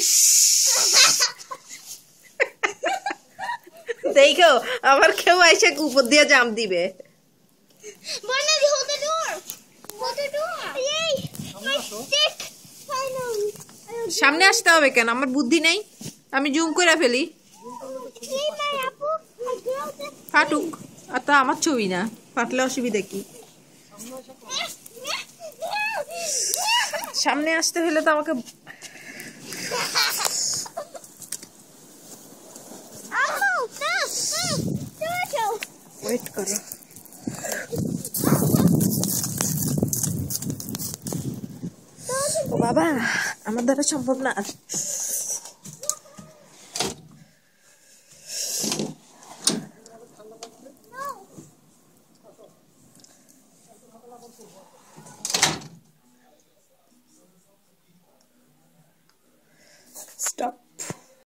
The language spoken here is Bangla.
ইস দেখো আবার কেউ এসে উপর দিয়ে জাম্প দিবে সামনে আসতে হবে কেন আমার বুদ্ধি নেই আমি জুম করে ফেলি ফাটুক আর তো আমার ছবি না ফাটলে অসুবিধা কি সামনে আসতে হলে তো আমাকে ওয়েট করো ও বাবা আমার দ্বারা সম্ভব না Stop.